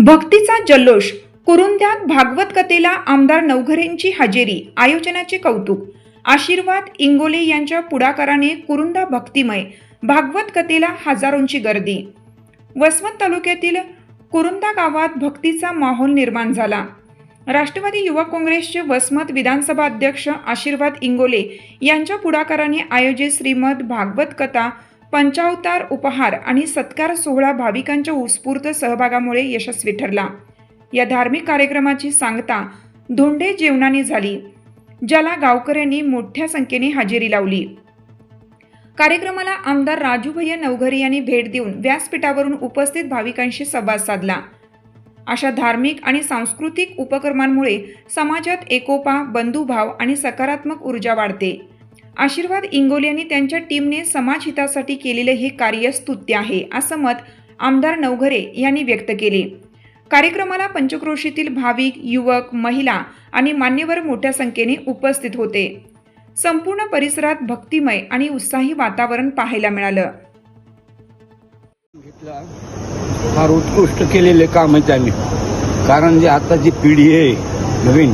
भक्तीचा जल्लोष कुरुंद्यात भागवत कथेला आमदार नवघरेंची हजेरी, आयोजनाचे कौतुक। आशीर्वाद इंगोले यांच्या पुढाकाराने कुरुंदा भक्तिमय भागवत कथेला हजारोंची गर्दी। वसमत तालुक्यातील कुरुंदा गावात भक्तीचा माहोल निर्माण झाला। राष्ट्रवादी युवक काँग्रेसचे वसमत विधानसभा अध्यक्ष आशीर्वाद इंगोले यांच्या पुढाकाराने आयोजित श्रीमद भागवत कथा पंचावतार उपहार आणि सत्कार सोहळा भाविकांच्या उत्स्फूर्त सहभागामुळे यशस्वी ठरला। या धार्मिक कार्यक्रमाची सांगता धोंडे जेवणाने झाली, ज्याला गावकऱ्यांनी मोठ्या संख्येने हजेरी लावली। कार्यक्रमाला आमदार राजूभैया नवघरे यांनी भेट देऊन व्यासपीठावरून उपस्थित भाविकांशी संवाद साधला। अशा धार्मिक आणि सांस्कृतिक उपक्रमांमुळे समाजात एकोपा, बंधुभाव आणि सकारात्मक ऊर्जा वाढते। आशीर्वाद इंगोले यांनी त्यांच्या टीमने समाजहितासाठी केलेले हे कार्य स्तुत्य आहे, असं मत आमदार नवघरे यांनी व्यक्त केले। कार्यक्रमाला पंचक्रोशीतील भाविक, युवक, महिला आणि मान्यवर मोठ्या संख्येने उपस्थित होते। संपूर्ण परिसरात भक्तिमय आणि उत्साही वातावरण पाहायला मिळालं। फार उत्कृष्ट केलेले काम आहे त्यांनी, कारण जे आता जी पिढी आहे नवीन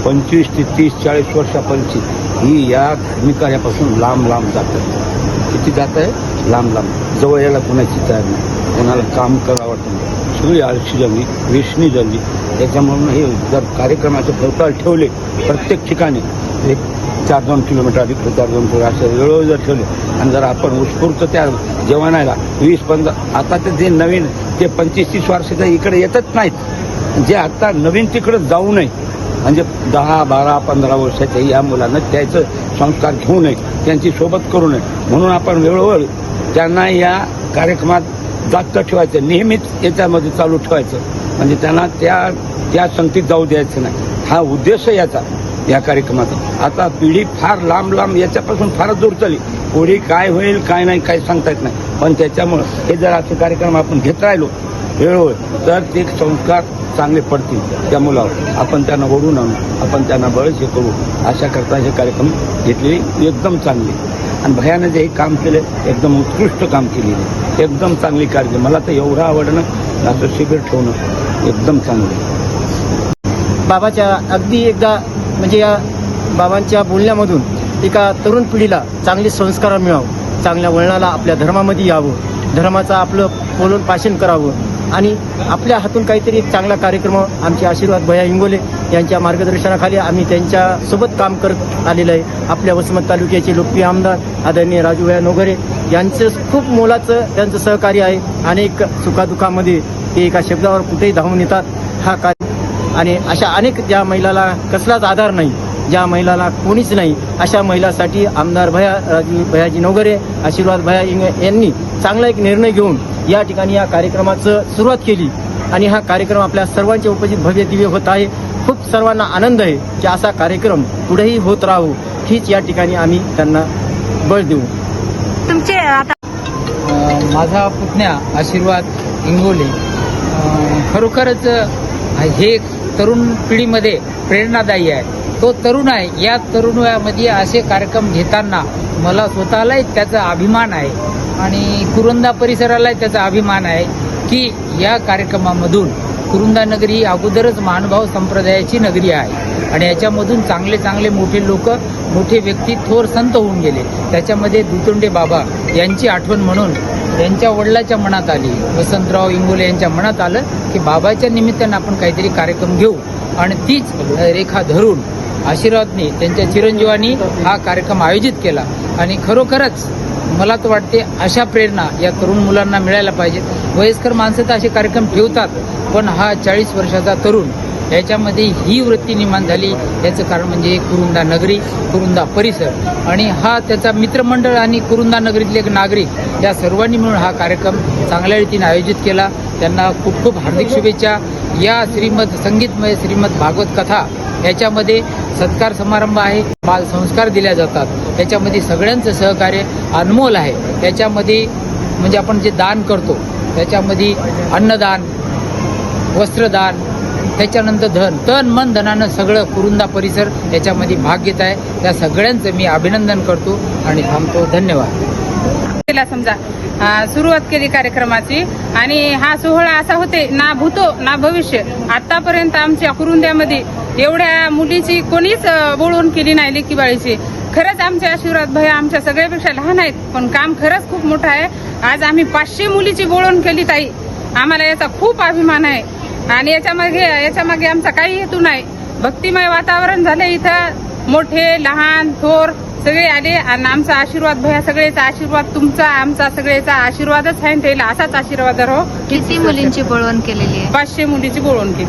25 ते 30-40 वर्षापर्यंतची, ही या धार्मिक कार्यापासून लांब लांब जात आहे। किती जात आहे? लांब लांब। जवळ यायला कोणाची तयार नाही, कोणाला काम करावं वाटत नाही, सगळी आळशी झाली, वेशनी झाली। त्याच्यामुळे हे जर कार्यक्रमाचे प्रकार ठेवले प्रत्येक ठिकाणी 4-2 किलोमीटर अधिक 4-2 किलोमीटर असे वेळोवेळ जर ठेवले आणि जर आपण उत्स्फूर्त त्या जेवणाला 20-15 आता ते जे नवीन ते 25-30 वर्षाच्या इकडे येतच नाहीत, जे आता नवीन तिकडे जाऊ नये, म्हणजे 10-12-15 वर्षाच्या या मुलांना त्याचं संस्कार घेऊ नये, त्यांची सोबत करू नये, म्हणून आपण वेळोवेळ त्यांना या कार्यक्रमात जास्त ठेवायचं, नेहमीच याच्यामध्ये चालू ठेवायचं, म्हणजे त्यांना त्या संगतीत जाऊ द्यायचं नाही। हा उद्देश याचा या कार्यक्रमाचा। आता पिढी फार लांब लांब याच्यापासून फारच दूर चालली, पुढे काय होईल काय नाही काय सांगता येत नाही, पण त्याच्यामुळं हे जर असे कार्यक्रम आपण घेत राहिलो वेळोवेळ तर ते संस्कार चांगले पडतील त्या मुलावर। आपण त्यांना ओढून आणू, आपण त्यांना बळच हे करू, अशा करता हे कार्यक्रम घेतलेले एकदम चांगले। आणि भयानं जे हे काम केले एकदम उत्कृष्ट काम केलेले, एकदम चांगली कार्य। मला तर एवढं आवडलं असं शिबिर ठेवणं एकदम चांगलं। बाबाच्या अगदी एकदा म्हणजे या बाबांच्या बोलण्यामधून एका तरुण पिढीला चांगले संस्कार मिळावं, चांगल्या वळणाला आपल्या धर्मामध्ये यावं, धर्माचा आपलं पोलन पाशन करावं आणि आपल्या हातून काहीतरी एक चांगला कार्यक्रम आमचे आशीर्वाद भैया इंगोले यांच्या मार्गदर्शनाखाली आम्ही त्यांच्यासोबत काम करत आलेलं आहे। आपल्या वसमत तालुक्याचे लोकप्रिय आमदार आदरणीय राजूभैया नवघरे यांचं खूप मोलाचं त्यांचं सहकार्य आहे। अनेक सुखादुखामध्ये ते एका शब्दावर कुठेही धावून येतात हा कार्य। आणि अशा अनेक ज्या महिलाला कसलाच आधार नाही, ज्या महिलाला कोणीच नाही, अशा महिलांसाठी आमदार भैयाजी नवघरे, आशीर्वाद भैया यांनी चांगला एक निर्णय घेऊन या ठिकाणी या कार्यक्रमाचं सुरुवात केली आणि हा कार्यक्रम आपल्या सर्वांच्या उपस्थित भव्य दिव्य होत आहे। खूप सर्वांना आनंद आहे की असा कार्यक्रम पुढेही होत राहू, हीच या ठिकाणी आम्ही त्यांना बळ देऊ। तुमचे माझा पुतण्या आशीर्वाद इंगोले खरोखरच हे तरुण पिढीमध्ये प्रेरणादायी आहे। तो तरुण आहे, या तरुण वयामध्ये असे कार्यक्रम घेताना मला स्वतःलाही त्याचा अभिमान आहे आणि कुरुंदा परिसरालाही त्याचा अभिमान आहे की या कार्यक्रमामधून कुरुंदा नगरी ही अगोदरच महानुभाव संप्रदायाची नगरी आहे आणि याच्यामधून चांगले चांगले मोठे लोक, मोठे व्यक्ती, थोर संत होऊन गेले। त्याच्यामध्ये दुतोंडे बाबा यांची आठवण म्हणून त्यांच्या वडिलाच्या मनात आली, वसंतराव इंगोले यांच्या मनात आलं की बाबाच्या निमित्तानं आपण काहीतरी कार्यक्रम घेऊ आणि तीच रेखा धरून आशीर्वादने त्यांच्या चिरंजीवांनी हा कार्यक्रम आयोजित केला आणि खरोखरच मला तर वाटते अशा प्रेरणा या तरुण मुलांना मिळायला पाहिजेत। वयस्कर माणसं तर असे कार्यक्रम ठेवतात, पण हा 40 वर्षाचा तरुण याच्यामध्ये ही वृत्ती निर्माण झाली, याचं कारण म्हणजे कुरुंदा नगरी, कुरुंदा परिसर आणि हा त्याचा मित्रमंडळ आणि कुरुंदा नगरीतले एक नागरिक या सर्वांनी मिळून हा कार्यक्रम चांगल्या रीतीने आयोजित केला। त्यांना खूप खूप हार्दिक शुभेच्छा। या संगीतमय श्रीमद भागवत कथा याच्यामध्ये सत्कार समारंभ आहे, बाल संस्कार दिल्या जातात, याच्यामध्ये सगळ्यांचं सहकार्य अनमोल आहे। याच्यामध्ये म्हणजे आपण जे दान करतो त्याच्यामध्ये अन्नदान, वस्त्रदान, त्याच्यानंतर धन, तन मन धनानं सगळं कुरुंदा परिसर याच्यामध्ये भाग घेत आहे। त्या सगळ्यांचं मी अभिनंदन करतो आणि थांबतो। धन्यवाद। केला समजा सुरुवात केली कार्यक्रमाची. आणि हा सोहळा असा होते ना भूतो ना भविष्य. आतापर्यंत आमच्या कुरुंद्यामध्ये एवढ्या मुलीची कोणीच बोलवून केली नाही लेकीबाळीची. खरंच आमचे आशीर्वाद भैया आमच्या सगळ्यापेक्षा लहान आहेत, पण काम खरंच खूप मोठं आहे. आज आम्ही 500 मुलीची बोलवून केली ताई. आम्हाला याचा खूप अभिमान आहे. आणि याच्यामागे आमचा काही हेतू नाही. भक्तिमय वातावरण झालं इथं. मोठे लहान थोर सगळे आले आणि आमचा आशीर्वाद भैया सगळेचा आशीर्वाद तुमचा आमचा सगळेचा आशीर्वादच आहे. त्याला असाच आशीर्वाद राहो. किती मुलींची बोलवण केलेली आहे? 500 मुलीची बोलवण केली.